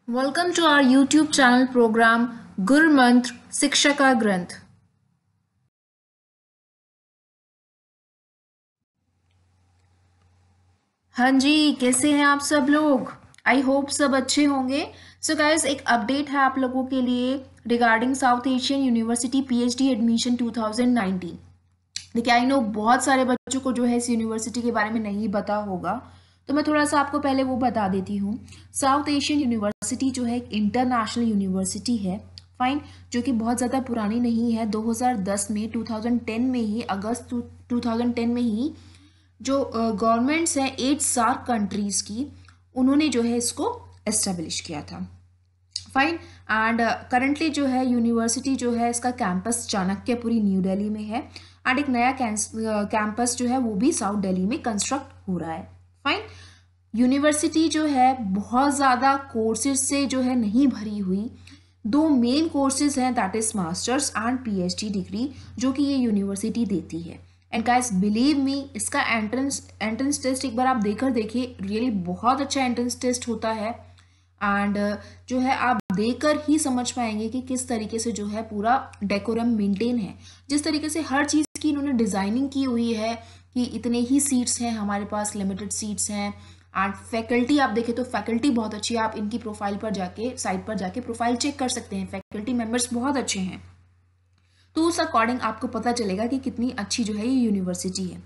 Welcome to our YouTube channel program गुर मंत्र शिक्षा का ग्रंथ। हाँ जी, कैसे हैं आप सब लोग? आई होप सब अच्छे होंगे। सो गाइस, एक अपडेट है आप लोगों के लिए regarding south Asian university PhD admission 2019। देखिए, आई नो बहुत सारे बच्चों को जो है इस यूनिवर्सिटी के बारे में नहीं पता होगा, तो मैं थोड़ा सा आपको पहले वो बता देती हूँ। साउथ एशियन यूनिवर्सिटी जो है एक इंटरनेशनल यूनिवर्सिटी है, फाइन, जो कि बहुत ज़्यादा पुरानी नहीं है। 2010 में 2010 में ही अगस्त 2010 में ही जो गवर्नमेंट्स हैं 8 सार्क कंट्रीज़ की, उन्होंने जो है इसको एस्टेब्लिश किया था, फाइन। एंड करंटली जो है यूनिवर्सिटी जो है इसका कैंपस चाणक्यपुरी न्यू दिल्ली में है, एंड एक नया कैंपस जो है वो भी साउथ दिल्ली में कंस्ट्रक्ट हो रहा है, फाइन। यूनिवर्सिटी जो है बहुत ज़्यादा कोर्सेज से जो है नहीं भरी हुई। दो मेन कोर्सेज हैं, that is masters and PhD degree, जो कि ये यूनिवर्सिटी देती है। एंड गाइस बिलीव मी, इसका एंट्रेंस टेस्ट एक बार आप देकर देखिए, रियली बहुत अच्छा एंट्रेंस टेस्ट होता है। एंड जो है आप देखकर ही समझ पाएंगे कि किस तरीके से जो है पूरा डेकोरम मेंटेन है, जिस तरीके से हर चीज़ की इन्होंने डिज़ाइनिंग की हुई है कि इतने ही सीट्स हैं हमारे पास, लिमिटेड सीट्स हैं। एंड फैकल्टी आप देखें तो फैकल्टी बहुत अच्छी है, आप इनकी प्रोफाइल पर जाके, साइट पर जाके प्रोफाइल चेक कर सकते हैं, फैकल्टी मेंबर्स बहुत अच्छे हैं। तो उस अकॉर्डिंग आपको पता चलेगा कि कितनी अच्छी जो है ये यूनिवर्सिटी है।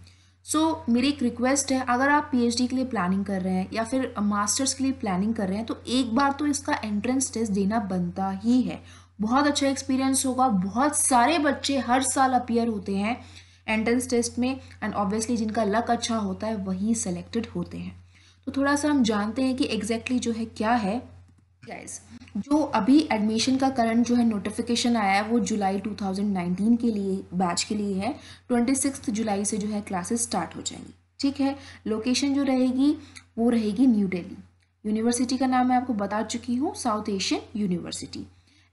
सो मेरी एक रिक्वेस्ट है, अगर आप पीएचडी के लिए प्लानिंग कर रहे हैं या फिर मास्टर्स के लिए प्लानिंग कर रहे हैं, तो एक बार तो इसका एंट्रेंस टेस्ट देना बनता ही है। बहुत अच्छा एक्सपीरियंस होगा, बहुत सारे बच्चे हर साल अपीयर होते हैं एंट्रेंस टेस्ट में, एंड ऑब्वियसली जिनका लक अच्छा होता है वही सेलेक्टेड होते हैं। तो थोड़ा सा हम जानते हैं कि एग्जैक्टली जो है क्या है। गाइस, जो अभी एडमिशन का करंट जो है नोटिफिकेशन आया है वो जुलाई 2019 के लिए बैच के लिए है। 26 जुलाई से जो है क्लासेस स्टार्ट हो जाएंगी, ठीक है। लोकेशन जो रहेगी वो रहेगी न्यू दिल्ली। यूनिवर्सिटी का नाम मैं आपको बता चुकी हूँ, साउथ एशियन यूनिवर्सिटी।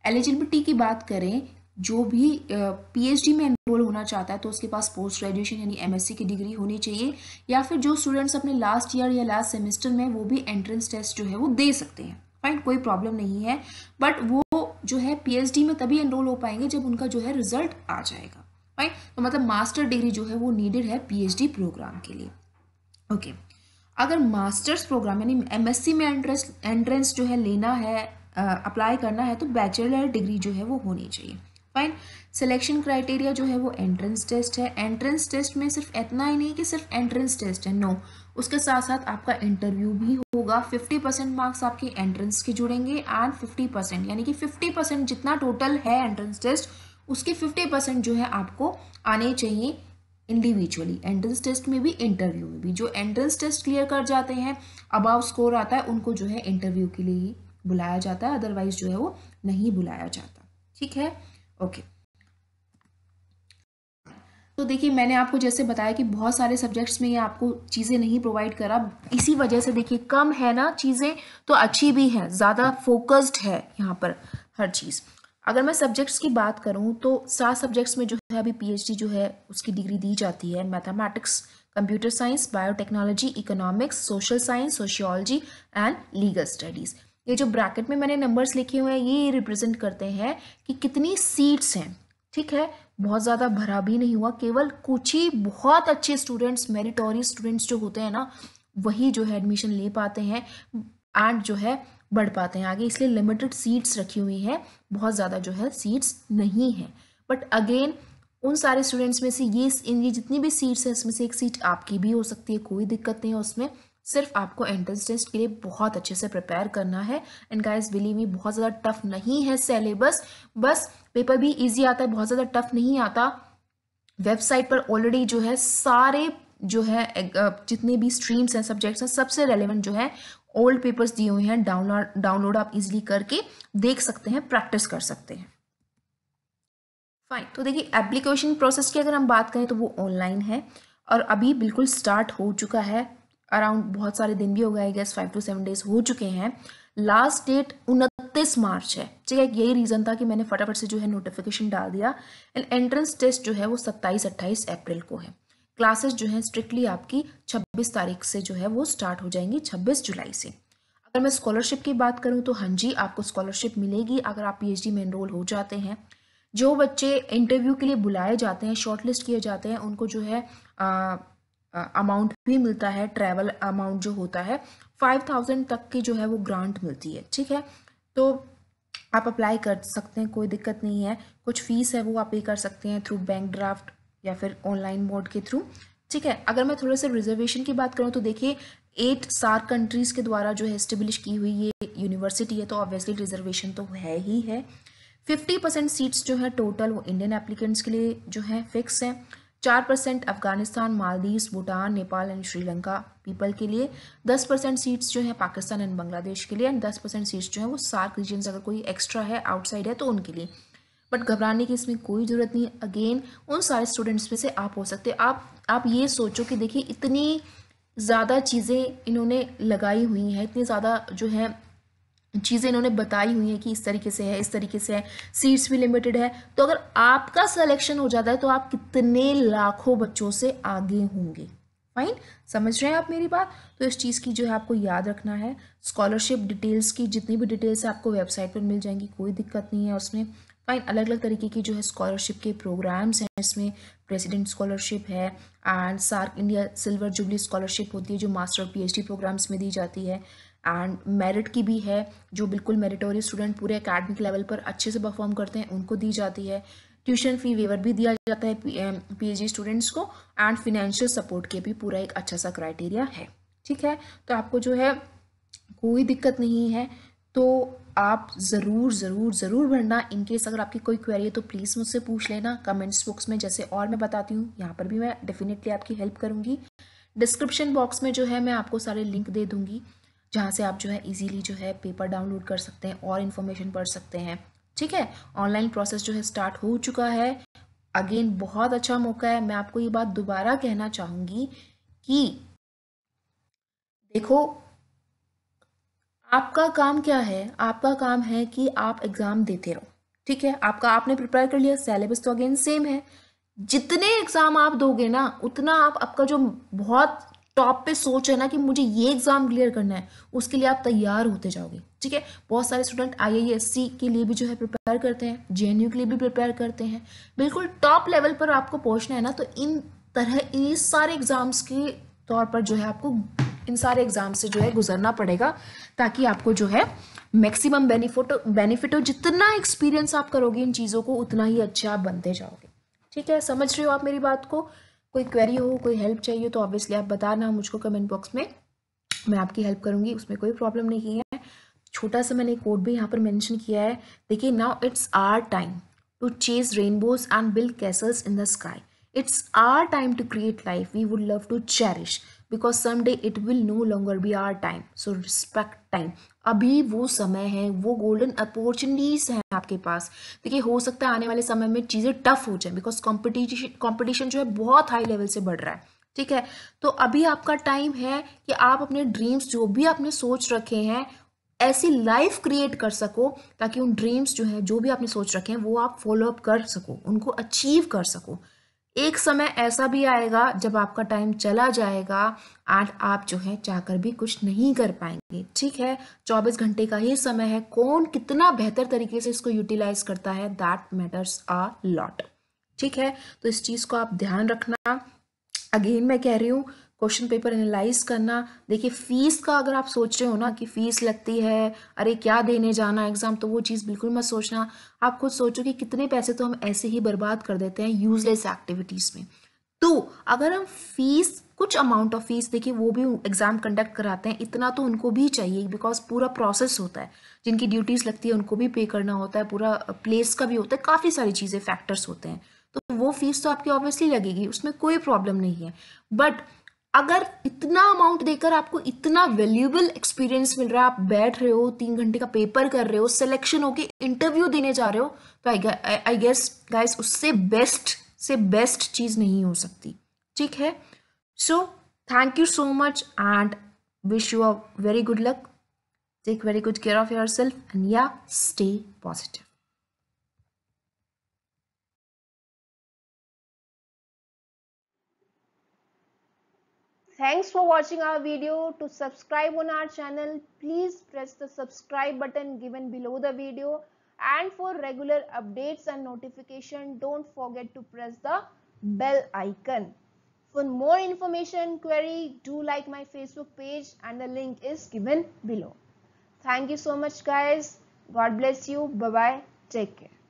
एलिजिबिलिटी की बात करें, जो भी पीएचडी में एनरोल होना चाहता है तो उसके पास पोस्ट ग्रेजुएशन यानी एमएससी की डिग्री होनी चाहिए, या फिर जो स्टूडेंट्स अपने लास्ट ईयर या लास्ट सेमेस्टर में, वो भी एंट्रेंस टेस्ट जो है वो दे सकते हैं, फाइन, कोई प्रॉब्लम नहीं है। बट वो जो है पीएचडी में तभी एनरोल हो पाएंगे जब उनका जो है रिजल्ट आ जाएगा, फाइन। तो मतलब मास्टर डिग्री जो है वो नीडेड है पीएचडी प्रोग्राम के लिए, ओके। अगर मास्टर्स प्रोग्राम यानी एमएससी में एंट्रेंस जो है लेना है, अप्लाई करना है, तो बैचलर डिग्री जो है वो होनी चाहिए, फाइन। सिलेक्शन क्राइटेरिया जो है वो एंट्रेंस टेस्ट है। एंट्रेंस टेस्ट में सिर्फ इतना ही नहीं कि सिर्फ एंट्रेंस टेस्ट है, नो, उसके साथ साथ आपका इंटरव्यू भी होगा। 50% मार्क्स आपके एंट्रेंस के जुड़ेंगे, एंड 50% यानी कि 50% जितना टोटल है एंट्रेंस टेस्ट, उसके 50% जो है आपको आने चाहिए इंडिविजुअली, एंट्रेंस टेस्ट में भी इंटरव्यू में भी। जो एंट्रेंस टेस्ट क्लियर कर जाते हैं, अबाव स्कोर आता है, उनको जो है इंटरव्यू के लिए ही बुलाया जाता है, अदरवाइज जो है वो नहीं बुलाया जाता, ठीक है, ओके। तो देखिए, मैंने आपको जैसे बताया कि बहुत सारे सब्जेक्ट्स में ये आपको चीज़ें नहीं प्रोवाइड करा, इसी वजह से देखिए कम है ना चीज़ें, तो अच्छी भी है, ज़्यादा फोकस्ड है यहाँ पर हर चीज़। अगर मैं सब्जेक्ट्स की बात करूँ तो 7 सब्जेक्ट्स में जो है अभी पीएचडी जो है उसकी डिग्री दी जाती है। Mathematics, computer science, biotechnology, economics, social science, sociology and legal studies. ये जो ब्रैकेट में मैंने नंबर्स लिखे हुए हैं ये रिप्रेजेंट करते हैं कि कितनी सीट्स हैं, ठीक है। बहुत ज़्यादा भरा भी नहीं हुआ, केवल कुछ ही बहुत अच्छे स्टूडेंट्स, मेरिटोरियस स्टूडेंट्स जो होते हैं ना, वही जो है एडमिशन ले पाते हैं एंड जो है बढ़ पाते हैं आगे, इसलिए लिमिटेड सीट्स रखी हुई हैं, बहुत ज़्यादा जो है सीट्स नहीं है। बट अगेन उन सारे स्टूडेंट्स में से ये जितनी भी सीट्स हैं इसमें से एक सीट आपकी भी हो सकती है, कोई दिक्कत नहीं है उसमें। सिर्फ आपको एंट्रेंस टेस्ट के लिए बहुत अच्छे से प्रिपेयर करना है। एंड गाइस बिलीव मी, बहुत ज़्यादा टफ नहीं है सिलेबस, बस पेपर भी इजी आता है, बहुत ज़्यादा टफ नहीं आता। वेबसाइट पर ऑलरेडी जो है सारे जो है जितने भी स्ट्रीम्स हैं, सब्जेक्ट्स हैं, सबसे रेलेवेंट जो है ओल्ड पेपर्स दिए हुए हैं, डाउनलोड आप इजीली करके देख सकते हैं, प्रैक्टिस कर सकते हैं, फाइन। तो देखिए, एप्लीकेशन प्रोसेस की अगर हम बात करें तो वो ऑनलाइन है और अभी बिल्कुल स्टार्ट हो चुका है। अराउंड बहुत सारे दिन भी हो गए, आई गेस 5 to 7 डेज हो चुके हैं। लास्ट डेट 29 मार्च है, ठीक है। यही रीज़न था कि मैंने फटाफट से जो है नोटिफिकेशन डाल दिया। एंड एंट्रेंस टेस्ट जो है वो 27-28 अप्रैल को है। क्लासेस जो है स्ट्रिक्टली आपकी 26 तारीख से जो है वो स्टार्ट हो जाएंगी, 26 जुलाई से। अगर मैं स्कॉलरशिप की बात करूं तो हाँ जी, आपको स्कॉलरशिप मिलेगी अगर आप पीएचडी में एनरोल हो जाते हैं। जो बच्चे इंटरव्यू के लिए बुलाए जाते हैं, शॉर्टलिस्ट किए जाते हैं, उनको जो है अमाउंट भी मिलता है, ट्रैवल अमाउंट जो होता है 5000 तक की जो है वो ग्रांट मिलती है। ठीक है, तो आप अप्लाई कर सकते हैं, कोई दिक्कत नहीं है। कुछ फीस है वो आप पे कर सकते हैं थ्रू बैंक ड्राफ्ट या फिर ऑनलाइन मोड के थ्रू। ठीक है, अगर मैं थोड़ा सा रिजर्वेशन की बात करूं तो देखिए 8 सार्क कंट्रीज के द्वारा जो है एस्टेब्लिश की हुई ये यूनिवर्सिटी है, तो ऑब्वियसली रिजर्वेशन तो है ही है। 50% सीट्स जो है टोटल वो इंडियन एप्लीकेंट्स के लिए जो है फिक्स है। 4% अफगानिस्तान, मालदीव्स, भूटान, नेपाल एंड श्रीलंका पीपल के लिए। 10% सीट्स जो है पाकिस्तान एंड बांग्लादेश के लिए, एंड 10% सीट्स जो है वो सार्क रीजन्स अगर कोई एक्स्ट्रा है आउटसाइड है तो उनके लिए। बट घबराने की इसमें कोई ज़रूरत नहीं। अगेन उन सारे स्टूडेंट्स में से आप हो सकते हैं। आप ये सोचो कि देखिए इतनी ज़्यादा चीज़ें इन्होंने लगाई हुई हैं, इतनी ज़्यादा जो है चीज़ें इन्होंने बताई हुई हैं कि इस तरीके से है, इस तरीके से है, सीट्स भी लिमिटेड है। तो अगर आपका सिलेक्शन हो जाता है तो आप कितने लाखों बच्चों से आगे होंगे। फाइन, समझ रहे हैं आप मेरी बात? तो इस चीज़ की जो है आपको याद रखना है। स्कॉलरशिप डिटेल्स की जितनी भी डिटेल्स है आपको वेबसाइट पर मिल जाएंगी, कोई दिक्कत नहीं है उसमें। फाइन, अलग अलग तरीके की जो है स्कॉलरशिप के प्रोग्राम्स हैं इसमें। प्रेसिडेंट स्कॉलरशिप है and SAARC India silver jubilee scholarship होती है जो मास्टर और पीएचडी प्रोग्राम्स में दी जाती है। एंड मेरिट की भी है, जो बिल्कुल मेरिटोरियस स्टूडेंट पूरे एकेडमिक लेवल पर अच्छे से परफॉर्म करते हैं उनको दी जाती है। ट्यूशन फी वेवर भी दिया जाता है पीएचडी स्टूडेंट्स को, एंड फिनेंशियल सपोर्ट के भी पूरा एक अच्छा सा क्राइटेरिया है। ठीक है, तो आपको जो है कोई दिक्कत नहीं है, तो आप ज़रूर ज़रूर ज़रूर भरना। इनकेस अगर आपकी कोई क्वेरी है तो प्लीज़ मुझसे पूछ लेना कमेंट्स बॉक्स में, जैसे और मैं बताती हूँ यहाँ पर भी मैं डेफिनेटली आपकी हेल्प करूँगी। डिस्क्रिप्शन बॉक्स में जो है मैं आपको सारे लिंक दे दूँगी जहाँ से आप जो है इजीली जो है पेपर डाउनलोड कर सकते हैं और इन्फॉर्मेशन पढ़ सकते हैं। ठीक है, ऑनलाइन प्रोसेस जो है स्टार्ट हो चुका है। अगेन बहुत अच्छा मौका है। मैं आपको ये बात दोबारा कहना चाहूँगी कि देखो, आपका काम क्या है? आपका काम है कि आप एग्ज़ाम देते रहो। ठीक है, आपने प्रिपेयर कर लिया, सिलेबस तो अगेन सेम है। जितने एग्ज़ाम आप दोगे ना उतना आपका जो बहुत टॉप पे सोच है ना कि मुझे ये एग्ज़ाम क्लियर करना है, उसके लिए आप तैयार होते जाओगे। ठीक है, बहुत सारे स्टूडेंट आईआईएससी के लिए भी जो है प्रिपेयर करते हैं, जेएनयू के लिए भी प्रिपेयर करते हैं। बिल्कुल टॉप लेवल पर आपको पहुंचना है ना, तो इन सारे एग्ज़ाम्स के तौर पर जो है आपको इन सारे एग्जाम से जो है गुजरना पड़ेगा, ताकि आपको जो है मैक्सिमम बेनिफिट हो। जितना एक्सपीरियंस आप करोगे इन चीज़ों को उतना ही अच्छे आप बनते जाओगे। ठीक है, समझ रहे हो आप मेरी बात को? कोई क्वेरी हो, कोई हेल्प चाहिए तो ऑब्वियसली आप बताना मुझको कमेंट बॉक्स में, मैं आपकी हेल्प करूंगी, उसमें कोई प्रॉब्लम नहीं है। छोटा सा मैंने कोड भी यहाँ पर मेंशन किया है। देखिए, now it's our time to chase rainbows and build castles in the sky. It's our time to create life we would love to cherish, because someday it will no longer be our time, so respect time. अभी वो समय है, वो golden opportunities हैं आपके पास। देखिए, हो सकता है आने वाले समय में चीज़ें टफ हो जाए, बिकॉज कॉम्पिटिशन जो है बहुत हाई लेवल से बढ़ रहा है। ठीक है, तो अभी आपका टाइम है कि आप अपने ड्रीम्स जो भी आपने सोच रखे हैं ऐसी लाइफ क्रिएट कर सको, ताकि उन ड्रीम्स जो है जो भी आपने सोच रखे हैं वो आप फॉलो अप कर सको, उनको अचीव कर सको। एक समय ऐसा भी आएगा जब आपका टाइम चला जाएगा एंड आप जो है चाहकर भी कुछ नहीं कर पाएंगे। ठीक है, 24 घंटे का ही समय है, कौन कितना बेहतर तरीके से इसको यूटिलाइज करता है, दैट मैटर्स अ लॉट। ठीक है, तो इस चीज़ को आप ध्यान रखना। अगेन मैं कह रही हूँ, क्वेश्चन पेपर एनालाइज करना। देखिए, फीस का अगर आप सोच रहे हो ना कि फीस लगती है, अरे क्या देने जाना एग्जाम, तो वो चीज़ बिल्कुल मत सोचना। आप खुद सोचो कि कितने पैसे तो हम ऐसे ही बर्बाद कर देते हैं यूजलेस एक्टिविटीज़ में। तो अगर हम फीस, कुछ अमाउंट ऑफ फीस, देखिए वो भी एग्जाम कंडक्ट कराते हैं, इतना तो उनको भी चाहिए, बिकॉज पूरा प्रोसेस होता है, जिनकी ड्यूटीज़ लगती है उनको भी पे करना होता है, पूरा प्लेस का भी होता है, काफ़ी सारी चीज़ें फैक्टर्स होते हैं। तो वो फीस तो आपकी ऑब्वियसली लगेगी, उसमें कोई प्रॉब्लम नहीं है। बट अगर इतना अमाउंट देकर आपको इतना वैल्यूएबल एक्सपीरियंस मिल रहा है, आप बैठ रहे हो 3 घंटे का पेपर कर रहे हो, सिलेक्शन होके इंटरव्यू देने जा रहे हो, तो आई गेस गाइस उससे बेस्ट चीज नहीं हो सकती। ठीक है, so thank you so much and wish you a very good luck. Take very good care of yourself and yeah stay positive. Thanks for watching our video. To subscribe on our channel, please press the subscribe button given below the video. And for regular updates and notification, don't forget to press the bell icon. For more information query, do like my Facebook page and the link is given below. Thank you so much guys. God bless you. Bye bye. Take care.